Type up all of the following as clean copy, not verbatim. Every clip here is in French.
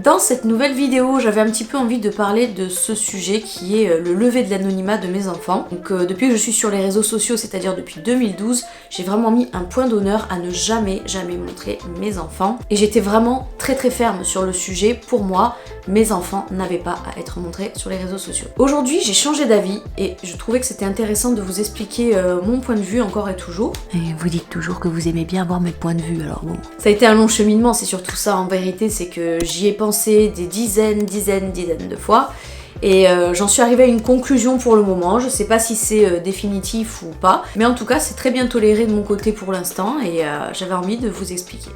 Dans cette nouvelle vidéo, j'avais un petit peu envie de parler de ce sujet qui est le lever de l'anonymat de mes enfants. Donc depuis que je suis sur les réseaux sociaux, c'est-à-dire depuis 2012, j'ai vraiment mis un point d'honneur à ne jamais montrer mes enfants. Et j'étais vraiment très ferme sur le sujet. Pour moi, mes enfants n'avaient pas à être montrés sur les réseaux sociaux. Aujourd'hui, j'ai changé d'avis et je trouvais que c'était intéressant de vous expliquer mon point de vue encore et toujours. Et vous dites toujours que vous aimez bien avoir mes points de vue, alors bon. Ça a été un long cheminement, c'est surtout ça en vérité, c'est que j'y ai pensé des dizaines de fois. Et j'en suis arrivée à une conclusion pour le moment, je sais pas si c'est définitif ou pas, mais en tout cas c'est très bien toléré de mon côté pour l'instant et j'avais envie de vous expliquer.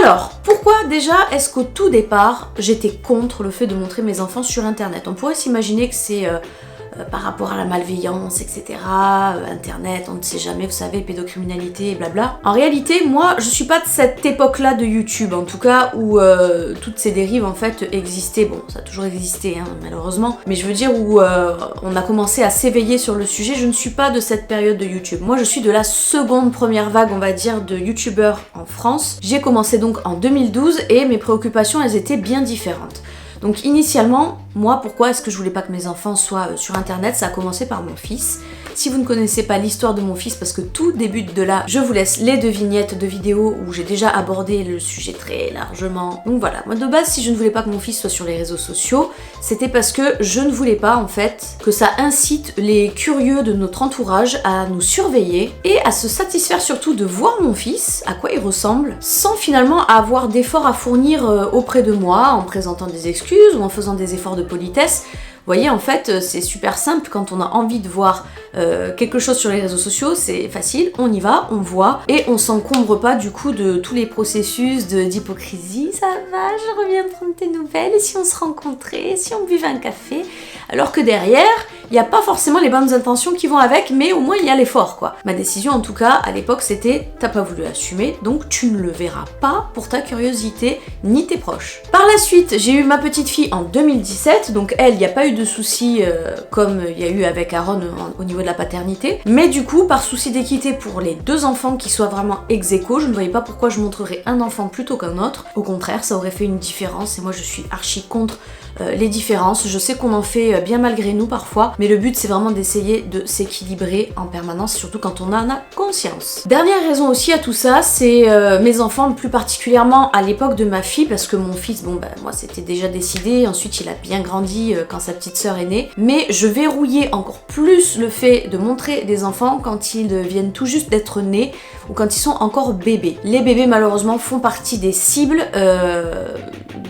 Alors, pourquoi déjà est-ce qu'au tout départ j'étais contre le fait de montrer mes enfants sur internet? On pourrait s'imaginer que c'est par rapport à la malveillance, etc. Internet, on ne sait jamais, vous savez, pédocriminalité et blabla. En réalité, moi, je suis pas de cette époque-là de YouTube, en tout cas, où toutes ces dérives, en fait, existaient. Bon, ça a toujours existé, hein, malheureusement. Mais je veux dire, où on a commencé à s'éveiller sur le sujet, je ne suis pas de cette période de YouTube. Moi, je suis de la première vague, on va dire, de YouTubeurs en France. J'ai commencé donc en 2012 et mes préoccupations, elles étaient bien différentes. Donc initialement, moi, pourquoi est-ce que je voulais pas que mes enfants soient sur internet? Ça a commencé par mon fils. Si vous ne connaissez pas l'histoire de mon fils, parce que tout débute de là, je vous laisse les 2 vignettes de vidéos où j'ai déjà abordé le sujet très largement. Donc voilà, moi de base, si je ne voulais pas que mon fils soit sur les réseaux sociaux, c'était parce que je ne voulais pas en fait que ça incite les curieux de notre entourage à nous surveiller et à se satisfaire surtout de voir mon fils, à quoi il ressemble, sans finalement avoir d'efforts à fournir auprès de moi, en présentant des excuses ou en faisant des efforts de politesse. Vous voyez, en fait, c'est super simple quand on a envie de voir quelque chose sur les réseaux sociaux, c'est facile, on y va, on voit, et on s'encombre pas du coup de tous les processus d'hypocrisie. Ça va, je reviens prendre tes nouvelles, et si on se rencontrait, si on buvait un café, alors que derrière, il n'y a pas forcément les bonnes intentions qui vont avec, mais au moins il y a l'effort, quoi. Ma décision, en tout cas, à l'époque, c'était t'as pas voulu assumer, donc tu ne le verras pas pour ta curiosité, ni tes proches. Par la suite, j'ai eu ma petite fille en 2017, donc elle, il n'y a pas eu de soucis comme il y a eu avec Aaron au niveau de la paternité, mais du coup, par souci d'équité pour les 2 enfants qui soient vraiment ex aequo, je ne voyais pas pourquoi je montrerais un enfant plutôt qu'un autre. Au contraire, ça aurait fait une différence, et moi je suis archi contre les différences. Je sais qu'on en fait bien malgré nous parfois, mais le but c'est vraiment d'essayer de s'équilibrer en permanence, surtout quand on en a conscience. Dernière raison aussi à tout ça, c'est mes enfants, plus particulièrement à l'époque de ma fille, parce que mon fils, bon ben moi c'était déjà décidé, ensuite il a bien grandi quand sa petite sœur est née, mais je verrouillais encore plus le fait de montrer des enfants quand ils viennent tout juste d'être nés ou quand ils sont encore bébés. Les bébés malheureusement font partie des cibles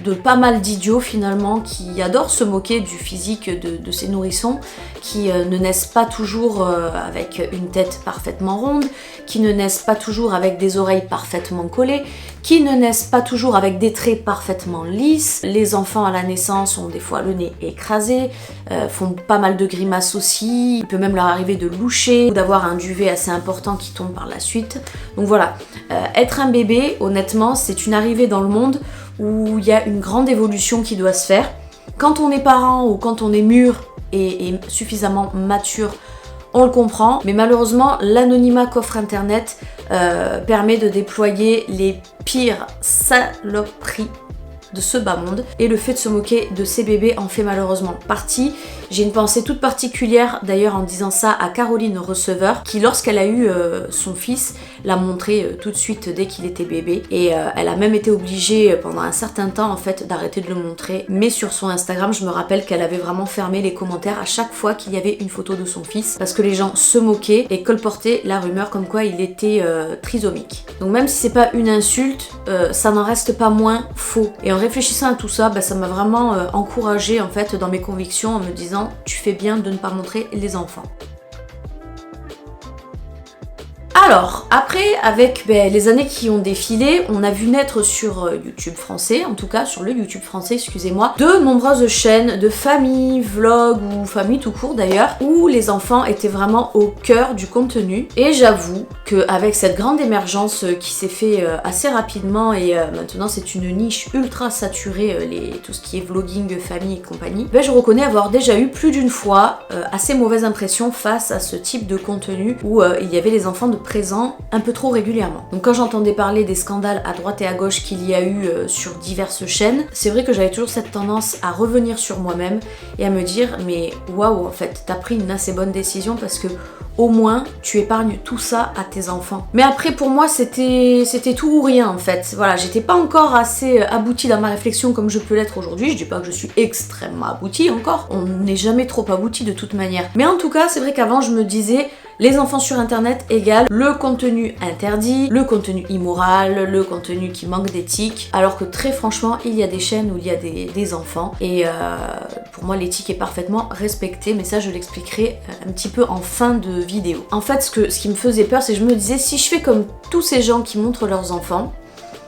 de pas mal d'idiots finalement qui adorent se moquer du physique de ces nourrissons, qui ne naissent pas toujours avec une tête parfaitement ronde, qui ne naissent pas toujours avec des oreilles parfaitement collées, qui ne naissent pas toujours avec des traits parfaitement lisses. Les enfants à la naissance ont des fois le nez écrasé, font pas mal de grimaces aussi, il peut même leur arriver de loucher ou d'avoir un duvet assez important qui tombe par la suite. Donc voilà, être un bébé, honnêtement, c'est une arrivée dans le monde où il y a une grande évolution qui doit se faire. Quand on est parent ou quand on est mûr et suffisamment mature, on le comprend, mais malheureusement, l'anonymat qu'offre Internet permet de déployer les pires saloperies de ce bas monde, et le fait de se moquer de ces bébés en fait malheureusement partie. J'ai une pensée toute particulière d'ailleurs en disant ça à Caroline Receveur, qui lorsqu'elle a eu son fils, l'a montré tout de suite dès qu'il était bébé, et elle a même été obligée pendant un certain temps en fait d'arrêter de le montrer, mais sur son Instagram je me rappelle qu'elle avait vraiment fermé les commentaires à chaque fois qu'il y avait une photo de son fils, parce que les gens se moquaient et colportaient la rumeur comme quoi il était trisomique. Donc même si c'est pas une insulte, ça n'en reste pas moins faux. Et en réfléchissant à tout ça, ça m'a vraiment encouragée en fait dans mes convictions en me disant tu fais bien de ne pas montrer les enfants. Alors, après, avec les années qui ont défilé, on a vu naître sur YouTube français, en tout cas sur le YouTube français, excusez-moi, de nombreuses chaînes de famille, vlogs ou famille tout court d'ailleurs, où les enfants étaient vraiment au cœur du contenu. Et j'avoue qu'avec cette grande émergence qui s'est fait assez rapidement, et maintenant c'est une niche ultra saturée, tout ce qui est vlogging, famille et compagnie, je reconnais avoir déjà eu plus d'une fois assez mauvaise impression face à ce type de contenu où il y avait les enfants de présence. présent un peu trop régulièrement. Donc quand j'entendais parler des scandales à droite et à gauche qu'il y a eu sur diverses chaînes, c'est vrai que j'avais toujours cette tendance à revenir sur moi-même et à me dire mais waouh, en fait t'as pris une assez bonne décision parce que au moins tu épargnes tout ça à tes enfants. Mais après pour moi c'était tout ou rien en fait. Voilà, j'étais pas encore assez aboutie dans ma réflexion comme je peux l'être aujourd'hui. Je dis pas que je suis extrêmement aboutie encore, on n'est jamais trop abouti de toute manière. Mais en tout cas c'est vrai qu'avant je me disais les enfants sur internet égale le contenu interdit, le contenu immoral, le contenu qui manque d'éthique, alors que très franchement il y a des chaînes où il y a des enfants et pour moi l'éthique est parfaitement respectée, mais ça je l'expliquerai un petit peu en fin de vidéo. En fait ce qui me faisait peur c'est que je me disais si je fais comme tous ces gens qui montrent leurs enfants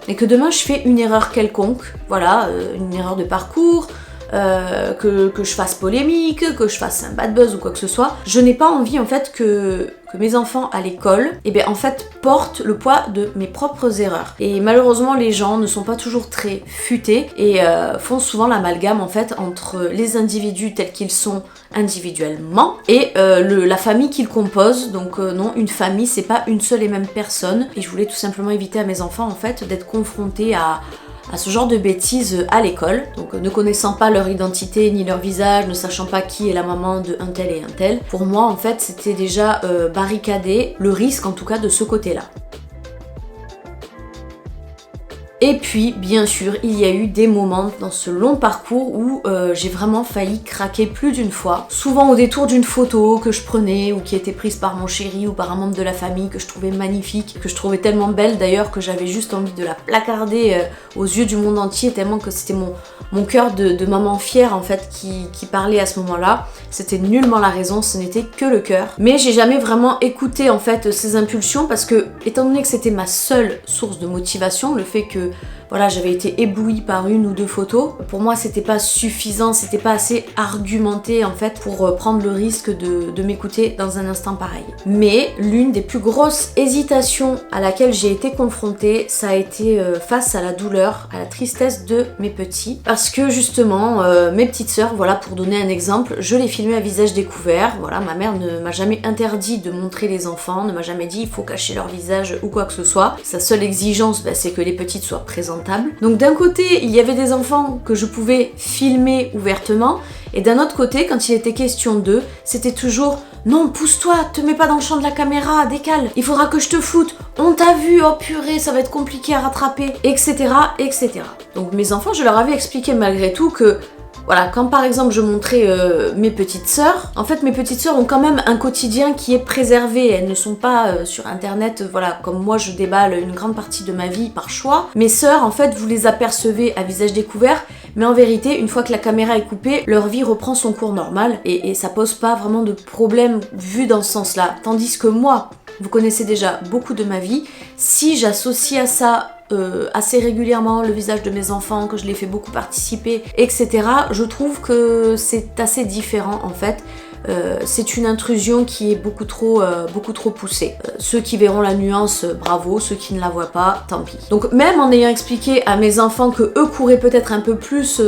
et que demain je fais une erreur quelconque, voilà, une erreur de parcours, que je fasse polémique, que je fasse un bad buzz ou quoi que ce soit, je n'ai pas envie en fait que mes enfants à l'école, en fait portent le poids de mes propres erreurs. Et malheureusement les gens ne sont pas toujours très futés et font souvent l'amalgame en fait entre les individus tels qu'ils sont individuellement et la famille qu'ils composent. Donc non, une famille c'est pas une seule et même personne. Et je voulais tout simplement éviter à mes enfants en fait d'être confrontés à ce genre de bêtises à l'école, donc ne connaissant pas leur identité ni leur visage, ne sachant pas qui est la maman de un tel et un tel. Pour moi en fait c'était déjà barricadé le risque en tout cas de ce côté-là. Et puis, bien sûr, il y a eu des moments dans ce long parcours où j'ai vraiment failli craquer plus d'une fois. Souvent au détour d'une photo que je prenais ou qui était prise par mon chéri ou par un membre de la famille que je trouvais magnifique, que je trouvais tellement belle d'ailleurs que j'avais juste envie de la placarder aux yeux du monde entier tellement que c'était mon cœur de maman fière en fait qui parlait à ce moment-là. C'était nullement la raison, ce n'était que le cœur. Mais j'ai jamais vraiment écouté en fait ces impulsions parce que, étant donné que c'était ma seule source de motivation, le fait que voilà, j'avais été éblouie par une ou deux photos. Pour moi, c'était pas suffisant, c'était pas assez argumenté en fait pour prendre le risque de m'écouter dans un instant pareil. Mais l'une des plus grosses hésitations à laquelle j'ai été confrontée, ça a été face à la douleur, à la tristesse de mes petits. Parce que justement, mes petites sœurs, voilà, pour donner un exemple, je les filmais à visage découvert. Voilà, ma mère ne m'a jamais interdit de montrer les enfants, ne m'a jamais dit il faut cacher leur visage ou quoi que ce soit. Sa seule exigence, c'est que les petites soient présentables. Donc d'un côté, il y avait des enfants que je pouvais filmer ouvertement, et d'un autre côté, quand il était question d'eux, c'était toujours non, pousse-toi, te mets pas dans le champ de la caméra, décale, il faudra que je te floute, on t'a vu, oh purée, ça va être compliqué à rattraper, etc., etc. Donc mes enfants, je leur avais expliqué malgré tout que voilà, quand par exemple je montrais mes petites sœurs, en fait mes petites sœurs ont quand même un quotidien qui est préservé, elles ne sont pas sur internet, voilà, comme moi je déballe une grande partie de ma vie par choix. Mes sœurs en fait vous les apercevez à visage découvert, mais en vérité une fois que la caméra est coupée, leur vie reprend son cours normal et ça pose pas vraiment de problème vu dans ce sens-là. Tandis que moi, vous connaissez déjà beaucoup de ma vie, si j'associe à ça assez régulièrement le visage de mes enfants, que je les fais beaucoup participer, etc., je trouve que c'est assez différent en fait. C'est une intrusion qui est beaucoup trop poussée. Ceux qui verront la nuance, bravo, ceux qui ne la voient pas, tant pis. Donc même en ayant expliqué à mes enfants que eux couraient peut-être un peu plus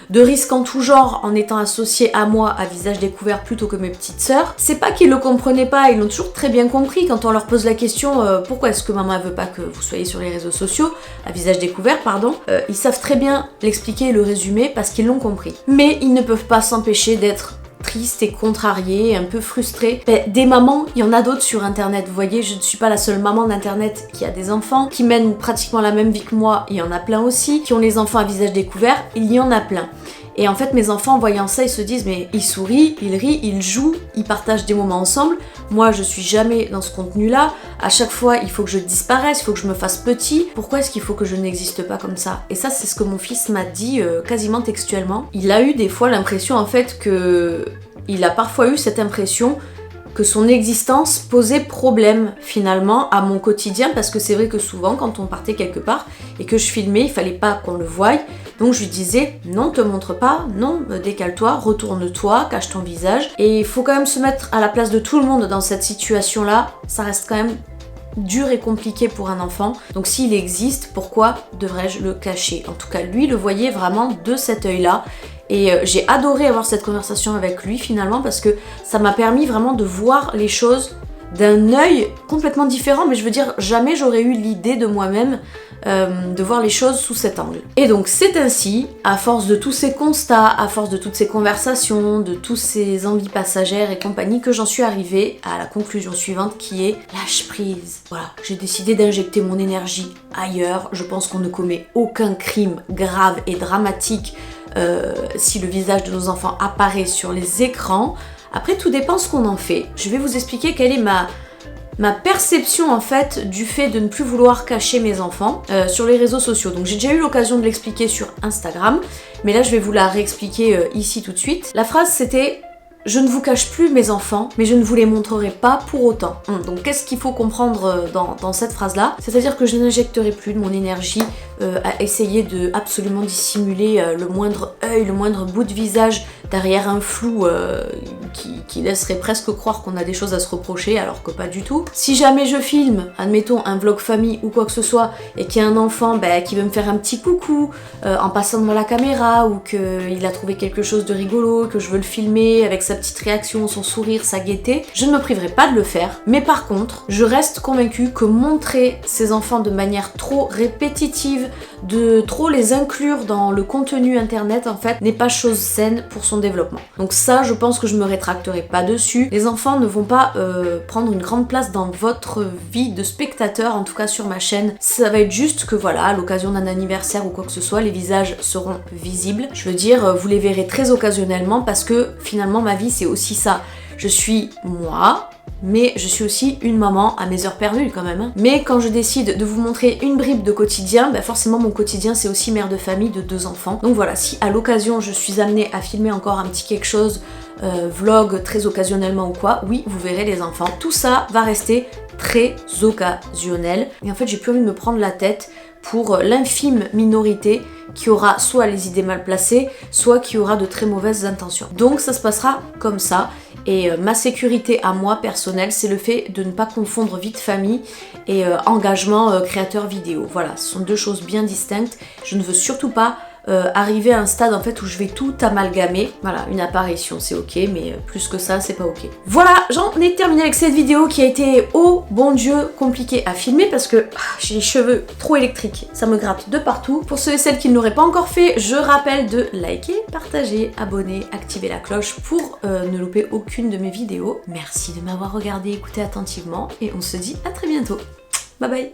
de risques en tout genre en étant associés à moi à visage découvert plutôt que mes petites sœurs, c'est pas qu'ils le comprenaient pas, ils l'ont toujours très bien compris quand on leur pose la question pourquoi est-ce que maman veut pas que vous soyez sur les réseaux sociaux, à visage découvert pardon, ils savent très bien l'expliquer et le résumer parce qu'ils l'ont compris. Mais ils ne peuvent pas s'empêcher d'être triste et contrariée, un peu frustrée. Des mamans, il y en a d'autres sur internet, vous voyez, je ne suis pas la seule maman d'internet qui a des enfants, qui mènent pratiquement la même vie que moi, il y en a plein aussi, qui ont les enfants à visage découvert, il y en a plein. Et en fait mes enfants en voyant ça ils se disent mais ils sourient, ils rient, ils jouent, ils partagent des moments ensemble. Moi je suis jamais dans ce contenu là, à chaque fois il faut que je disparaisse, il faut que je me fasse petit. Pourquoi est-ce qu'il faut que je n'existe pas comme ça? Et ça c'est ce que mon fils m'a dit quasiment textuellement. Il a eu des fois l'impression en fait que... Il a parfois eu cette impression que son existence posait problème finalement à mon quotidien, parce que c'est vrai que souvent quand on partait quelque part et que je filmais, il fallait pas qu'on le voie, donc je lui disais non, te montre pas, non, décale-toi, retourne-toi, cache ton visage. Et il faut quand même se mettre à la place de tout le monde dans cette situation là, ça reste quand même dur et compliqué pour un enfant, donc s'il existe, pourquoi devrais-je le cacher? En tout cas lui le voyait vraiment de cet œil là. Et j'ai adoré avoir cette conversation avec lui finalement parce que ça m'a permis vraiment de voir les choses d'un œil complètement différent, mais je veux dire, jamais j'aurais eu l'idée de moi-même de voir les choses sous cet angle. Et donc c'est ainsi, à force de tous ces constats, à force de toutes ces conversations, de tous ces envies passagères et compagnie, que j'en suis arrivée à la conclusion suivante qui est lâche prise. Voilà, j'ai décidé d'injecter mon énergie ailleurs. Je pense qu'on ne commet aucun crime grave et dramatique si le visage de nos enfants apparaît sur les écrans. Après, tout dépend ce qu'on en fait. Je vais vous expliquer quelle est ma perception en fait du fait de ne plus vouloir cacher mes enfants sur les réseaux sociaux. Donc j'ai déjà eu l'occasion de l'expliquer sur Instagram, mais là je vais vous la réexpliquer ici tout de suite. La phrase c'était: je ne vous cache plus mes enfants, mais je ne vous les montrerai pas pour autant. Donc qu'est-ce qu'il faut comprendre dans cette phrase-là? C'est-à-dire que je n'injecterai plus de mon énergie à essayer de absolument dissimuler le moindre œil, le moindre bout de visage derrière un flou qui laisserait presque croire qu'on a des choses à se reprocher, alors que pas du tout. Si jamais je filme, admettons, un vlog famille ou quoi que ce soit, et qu'il y a un enfant qui veut me faire un petit coucou en passant devant la caméra, ou qu'il a trouvé quelque chose de rigolo, que je veux le filmer avec sa petite réaction, son sourire, sa gaieté, je ne me priverai pas de le faire. Mais par contre, je reste convaincue que montrer ces enfants de manière trop répétitive, de trop les inclure dans le contenu internet en fait, n'est pas chose saine pour son développement. Donc ça, je pense que je me rétracterai pas dessus. Les enfants ne vont pas prendre une grande place dans votre vie de spectateur, en tout cas sur ma chaîne. Ça va être juste que voilà, à l'occasion d'un anniversaire ou quoi que ce soit, les visages seront visibles. Je veux dire, vous les verrez très occasionnellement parce que finalement ma vie c'est aussi ça. Je suis moi, mais je suis aussi une maman à mes heures perdues quand même. Mais quand je décide de vous montrer une bribe de quotidien, forcément mon quotidien c'est aussi mère de famille de 2 enfants. Donc voilà, si à l'occasion je suis amenée à filmer encore un petit quelque chose, vlog très occasionnellement ou quoi, oui, vous verrez les enfants. Tout ça va rester très occasionnel. Et en fait j'ai plus envie de me prendre la tête pour l'infime minorité qui aura soit les idées mal placées, soit qui aura de très mauvaises intentions. Donc ça se passera comme ça. Et ma sécurité à moi personnelle, c'est le fait de ne pas confondre vie de famille et engagement créateur vidéo. Voilà, ce sont 2 choses bien distinctes. Je ne veux surtout pas arriver à un stade en fait où je vais tout amalgamer. Voilà, une apparition c'est ok, mais plus que ça c'est pas ok. Voilà, j'en ai terminé avec cette vidéo qui a été, oh bon Dieu, compliquée à filmer parce que j'ai les cheveux trop électriques, ça me gratte de partout. Pour ceux et celles qui ne l'auraient pas encore fait, je rappelle de liker, partager, abonner, activer la cloche pour ne louper aucune de mes vidéos. Merci de m'avoir regardé, écouté attentivement et on se dit à très bientôt. Bye bye.